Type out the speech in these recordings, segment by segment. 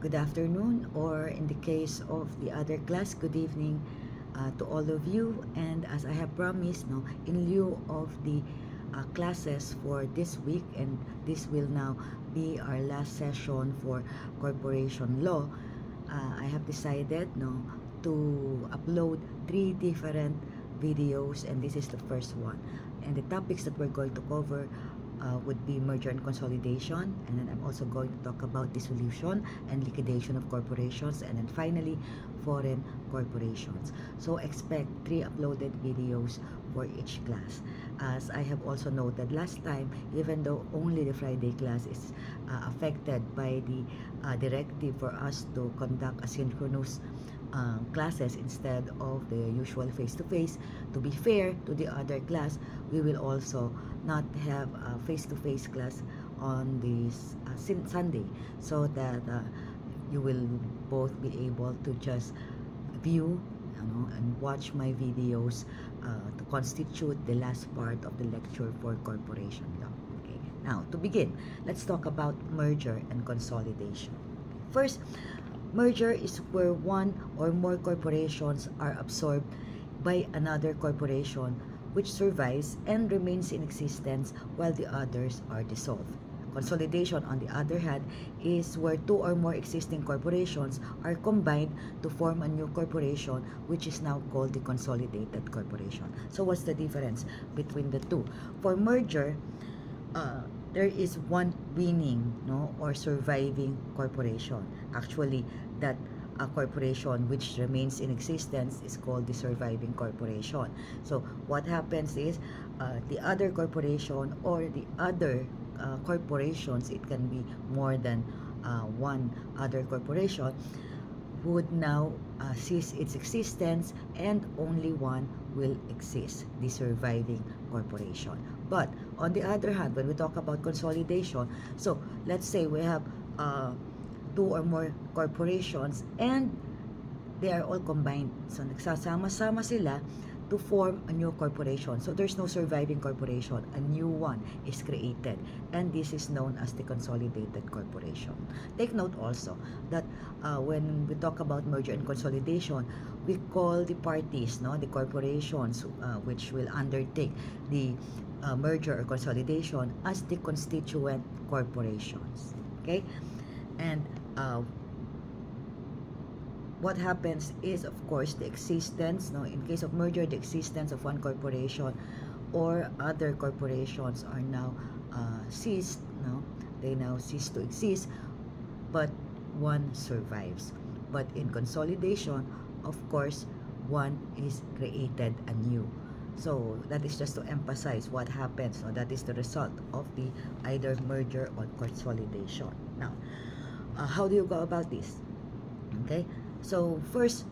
good afternoon, or in the case of the other class, good evening to all of you. And as I have promised, no, in lieu of the classes for this week, and this will now be our last session for corporation law, I have decided to upload 3 different videos, and this is the first one. And the topics that we're going to cover would be merger and consolidation, and then I'm also going to talk about dissolution and liquidation of corporations, and then finally foreign corporations. So expect 3 uploaded videos for each class. As I have also noted last time, even though only the Friday class is affected by the directive for us to conduct asynchronous classes instead of the usual face-to-face, to be fair to the other class, we will also not have a face-to-face class on this Sunday, so that you will both be able to just view and watch my videos to constitute the last part of the lecture for corporation law. Okay, now to begin, let's talk about merger and consolidation. First, merger is where one or more corporations are absorbed by another corporation which survives and remains in existence while the others are dissolved. Consolidation, on the other hand, is where 2 or more existing corporations are combined to form a new corporation, which is now called the consolidated corporation. So what's the difference between the two? For merger, there is one winning or surviving corporation. Actually, that a corporation which remains in existence is called the surviving corporation. So what happens is the other corporation or the other corporations, it can be more than one other corporation, would now cease its existence, and only one will exist, the surviving corporation. But on the other hand, when we talk about consolidation, so let's say we have 2 or more corporations and they are all combined. So nagsasama-sama sila to form a new corporation. So there's no surviving corporation. A new one is created, and this is known as the consolidated corporation. Take note also that when we talk about merger and consolidation, we call the parties, the corporations which will undertake the merger or consolidation, as the constituent corporations. Okay, and what happens is, of course, the existence, in case of merger, the existence of one corporation or other corporations are now ceased. They now cease to exist, but one survives. But in consolidation, of course, one is created anew. So that is just to emphasize what happens. That is the result of the either merger or consolidation. Now, how do you go about this? Okay, so first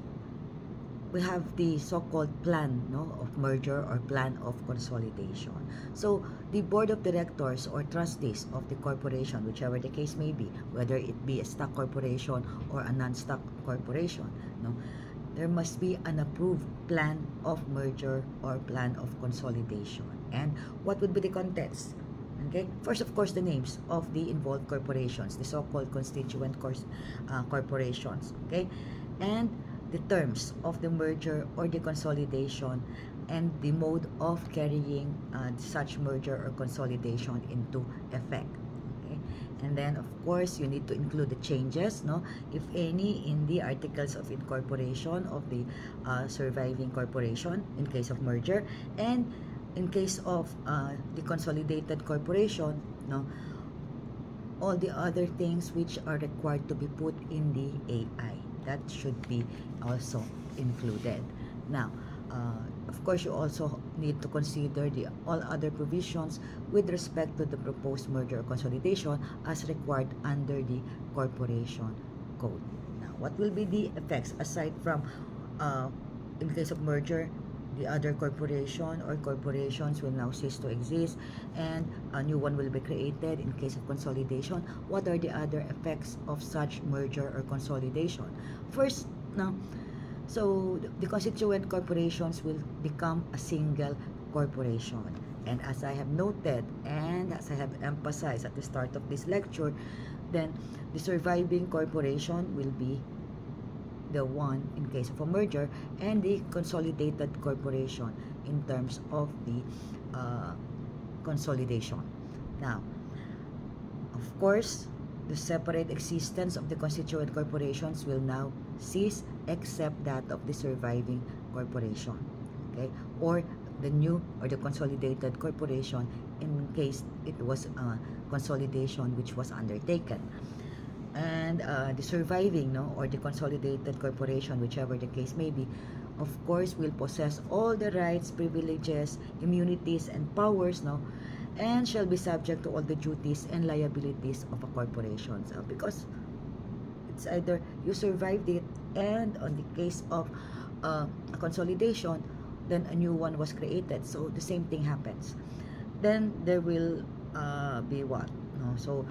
we have the so-called plan of merger or plan of consolidation. So the board of directors or trustees of the corporation, whichever the case may be, whether it be a stock corporation or a non-stock corporation, there must be an approved plan of merger or plan of consolidation. And what would be the contents? Okay, first, of course, the names of the involved corporations, the so-called constituent corporations, okay, and the terms of the merger or the consolidation, and the mode of carrying such merger or consolidation into effect. Okay, and then, of course, you need to include the changes, if any, in the articles of incorporation of the surviving corporation in case of merger, and in case of the consolidated corporation, all the other things which are required to be put in the AI, that should be also included. Now, of course, you also need to consider the all other provisions with respect to the proposed merger or consolidation as required under the corporation code. Now, what will be the effects aside from in case of merger? The other corporation or corporations will now cease to exist, and a new one will be created. In case of consolidation, what are the other effects of such merger or consolidation? First, so the constituent corporations will become a single corporation. And as I have noted and as I have emphasized at the start of this lecture, then the surviving corporation will be the one in case of a merger, and the consolidated corporation in terms of the consolidation. Now, of course, the separate existence of the constituent corporations will now cease except that of the surviving corporation, okay, or the new or the consolidated corporation in case it was a consolidation which was undertaken. And the surviving, no, or the consolidated corporation, whichever the case may be, of course will possess all the rights, privileges, immunities, and powers, no, and shall be subject to all the duties and liabilities of a corporation. So, because it's either you survived it, and on the case of a consolidation, then a new one was created. So the same thing happens. Then there will be what? No? So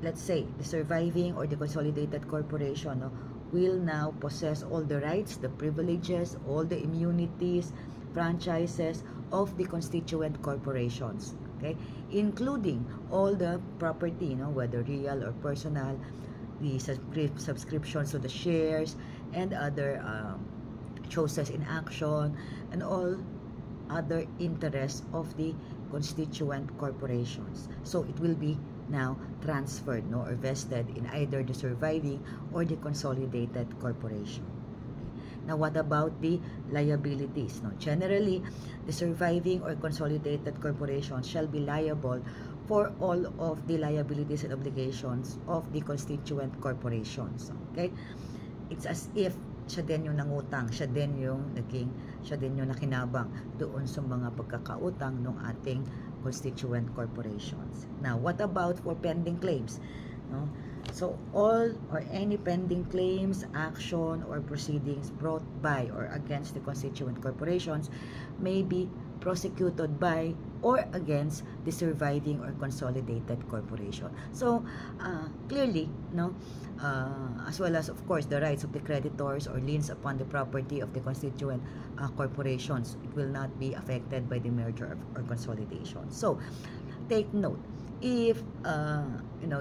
let's say the surviving or the consolidated corporation, no, will now possess all the rights, the privileges, all the immunities, franchises of the constituent corporations, okay, including all the property, whether real or personal, the subscriptions to the shares and other choices in action, and all other interests of the constituent corporations. So it will be now transferred, or vested in either the surviving or the consolidated corporation. Okay. Now, what about the liabilities? Generally, the surviving or consolidated corporation shall be liable for all of the liabilities and obligations of the constituent corporations. Okay? It's as if siya din yung nangutang, siya din yung nakinabang doon sa mga pagkakautang ng ating constituent corporations. Now, what about for pending claims? No? So, all or any pending claims, action, or proceedings brought by or against the constituent corporations may be prosecuted by or against the surviving or consolidated corporation. So, clearly, as well as, of course, the rights of the creditors or liens upon the property of the constituent corporations, it will not be affected by the merger or consolidation. So, take note, if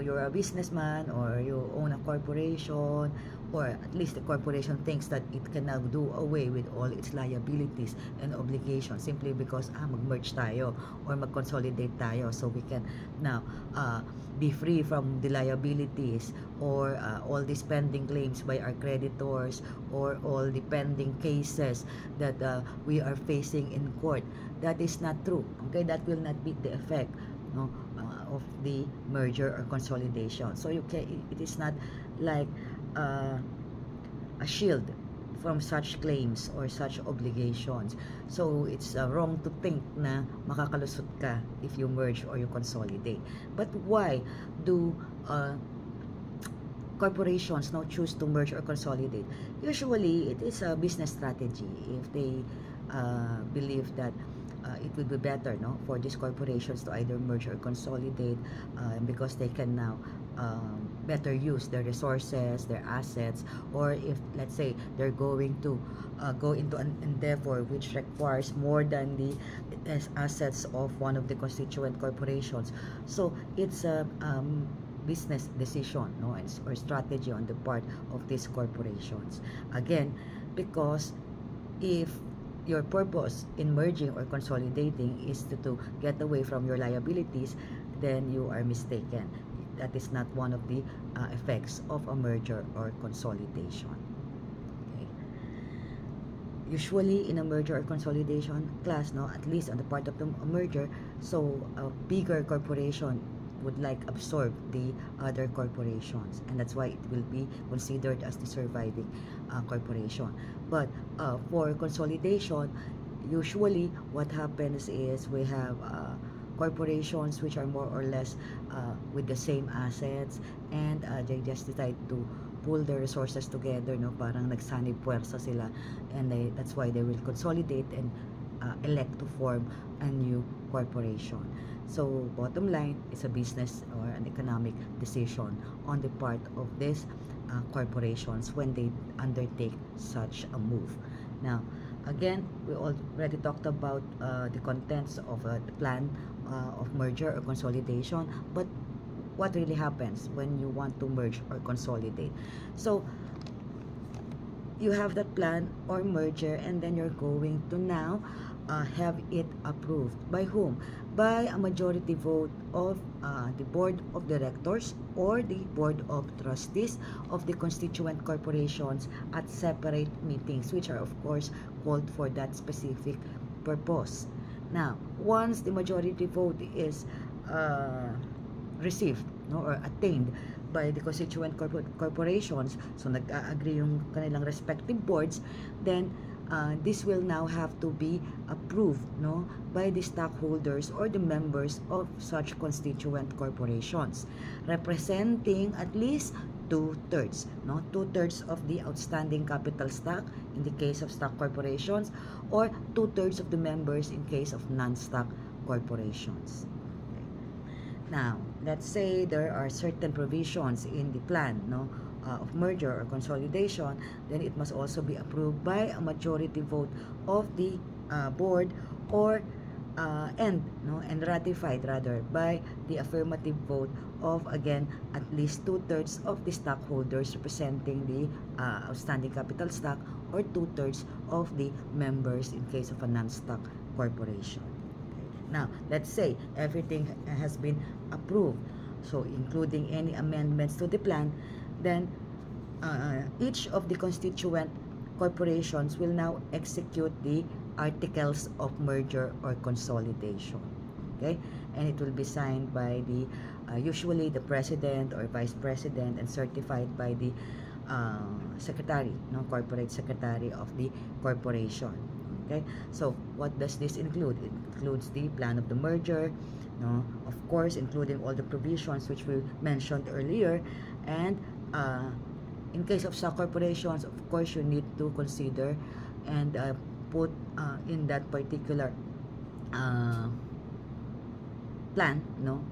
you're a businessman or you own a corporation, or at least the corporation thinks that it can now do away with all its liabilities and obligations simply because mag-merge tayo or mag-consolidate tayo, so we can now be free from the liabilities or all these pending claims by our creditors or all the pending cases that we are facing in court. That is not true. Okay, that will not be the effect of the merger or consolidation. So it is not like a shield from such claims or such obligations. So it's wrong to think na makakalusot ka if you merge or you consolidate. But why do corporations now choose to merge or consolidate? Usually it is a business strategy. If they believe that it would be better for these corporations to either merge or consolidate, because they can now better use their resources, their assets, or if, let's say, they're going to go into an endeavor which requires more than the assets of one of the constituent corporations. So it's a business decision or strategy on the part of these corporations. Again, because if your purpose in merging or consolidating is to get away from your liabilities, then you are mistaken. That is not one of the effects of a merger or consolidation. Okay. Usually in a merger or consolidation class, at least on the part of the merger, so a bigger corporation would absorb the other corporations, and that's why it will be considered as the surviving corporation. But for consolidation, usually what happens is we have corporations which are more or less with the same assets, and they just decide to pull their resources together, parang nagsanib puwersa sila, and that's why they will consolidate and elect to form a new corporation. So bottom line, it's a business or an economic decision on the part of these corporations when they undertake such a move. Now, Again, we already talked about the contents of the plan of merger or consolidation, but what really happens when you want to merge or consolidate? So you have that plan or merger, and then you're going to now have it approved. By whom? By a majority vote of the board of directors or the board of trustees of the constituent corporations at separate meetings, which are of course called for that specific purpose. Now, once the majority vote is received, no, or attained by the constituent corporations, so nag-agree yung kanilang respective boards, then this will now have to be approved, no, by the stockholders or the members of such constituent corporations, representing at least two-thirds, no, two-thirds of the outstanding capital stock in the case of stock corporations, or two-thirds of the members in case of non-stock corporations. Now, let's say there are certain provisions in the plan, no, of merger or consolidation, then it must also be approved by a majority vote of the board, or and ratified rather by the affirmative vote of, again, at least two-thirds of the stockholders representing the outstanding capital stock, or two-thirds of the members in case of a non-stock corporation. Now, let's say everything has been approved, so including any amendments to the plan, then each of the constituent corporations will now execute the articles of merger or consolidation. Okay? And it will be signed by the, usually the president or vice president, and certified by the secretary, no, corporate secretary of the corporation. Okay, so what does this include? It includes the plan of the merger, no, of course, including all the provisions which we mentioned earlier. And in case of stock corporations, of course, you need to consider and put in that particular plan, no,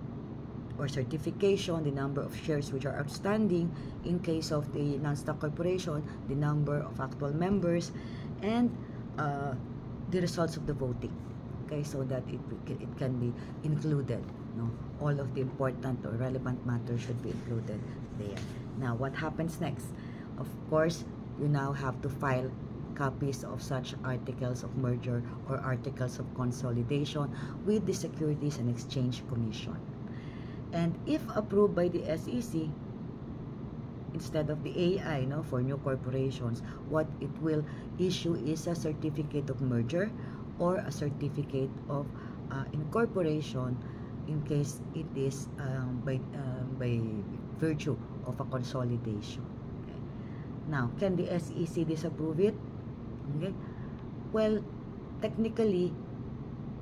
or certification, the number of shares which are outstanding. In case of the non-stock corporation, the number of actual members, and the results of the voting. Okay, so that it can be included, no, all of the important or relevant matters should be included there. Now, what happens next? Of course, you now have to file copies of such articles of merger or articles of consolidation with the Securities and Exchange Commission. And if approved by the SEC, instead of the AI, no, for new corporations, what it will issue is a certificate of merger or a certificate of incorporation in case it is by virtue of a consolidation. Okay. Now, can the SEC disapprove it? Okay. Well, technically,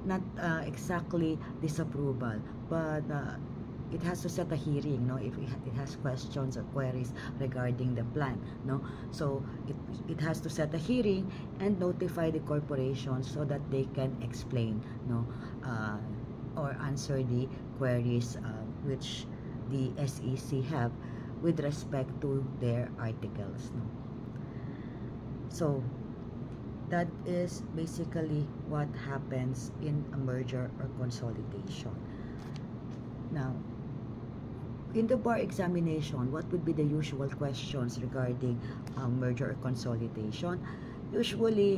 not exactly disapproval, but it has to set a hearing, no, if it has questions or queries regarding the plan, no. So it has to set a hearing and notify the corporation so that they can explain, no, or answer the queries which the SEC have with respect to their articles, no. So that is basically what happens in a merger or consolidation. Now, in the bar examination, what would be the usual questions regarding merger or consolidation? Usually,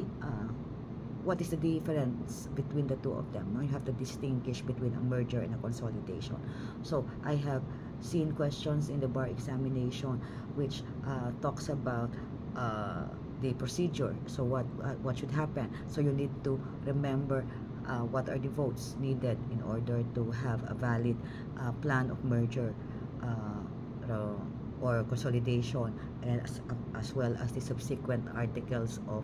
what is the difference between the two of them? No? You have to distinguish between a merger and a consolidation. So, I have seen questions in the bar examination which talks about the procedure. So, what should happen? So, you need to remember what are the votes needed in order to have a valid plan of merger or consolidation, and as well as the subsequent articles of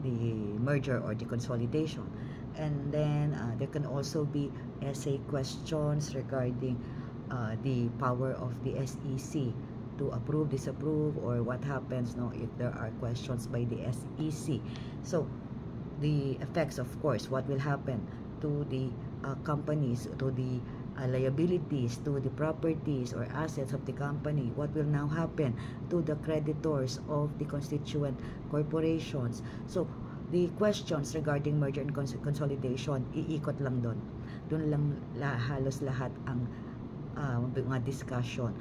the merger or the consolidation. And then there can also be essay questions regarding the power of the SEC to approve, disapprove, or what happens, no, if there are questions by the SEC. So the effects, of course, what will happen to the companies, to the liabilities to the properties or assets of the company. What will now happen to the creditors of the constituent corporations? So, the questions regarding merger and consolidation, iikot lang doon. Doon lang halos lahat ang mga discussion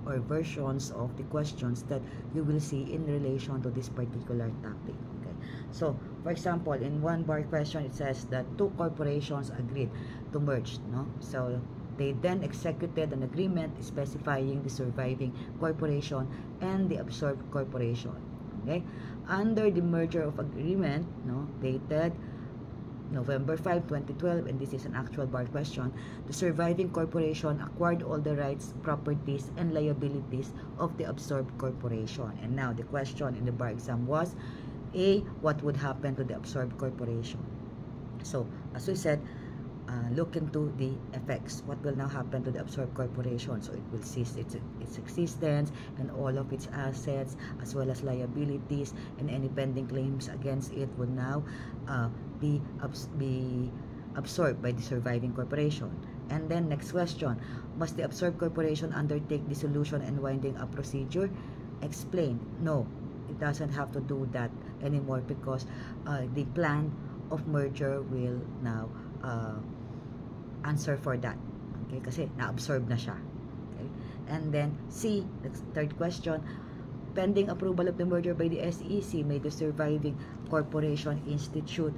or versions of the questions that you will see in relation to this particular topic. Okay. So, for example, in one bar question, it says that two corporations agreed to merge, no? So, they then executed an agreement specifying the surviving corporation and the absorbed corporation. Okay? Under the merger of agreement, no, dated November 5, 2012, and this is an actual bar question, the surviving corporation acquired all the rights, properties, and liabilities of the absorbed corporation. And now, the question in the bar exam was, A, what would happen to the absorbed corporation? So, as we said, look into the effects. What will now happen to the absorbed corporation? So, it will cease its existence and all of its assets as well as liabilities, and any pending claims against it would now be absorbed by the surviving corporation. And then next question, must the absorbed corporation undertake dissolution and winding up procedure? Explain. No, it doesn't have to do that anymore because the plan of merger will now answer for that. Okay, kasi na-absorb na siya. Okay? And then C, the third question, pending approval of the merger by the SEC, may the surviving corporation institute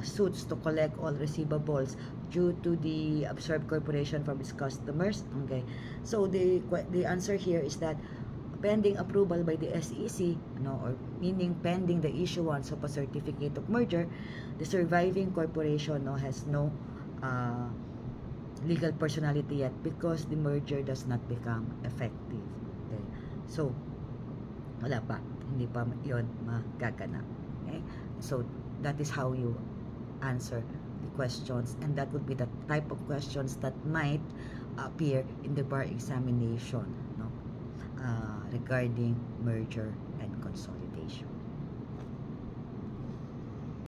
suits to collect all receivables due to the absorbed corporation from its customers. Okay, so the answer here is that pending approval by the SEC, or meaning pending the issuance of a certificate of merger, the surviving corporation has no legal personality yet because the merger does not become effective. Okay, so wala pa, hindi pa yon magaganap. Okay, so that is how you answer the questions, and that would be the type of questions that might appear in the bar examination, regarding merger and consolidation.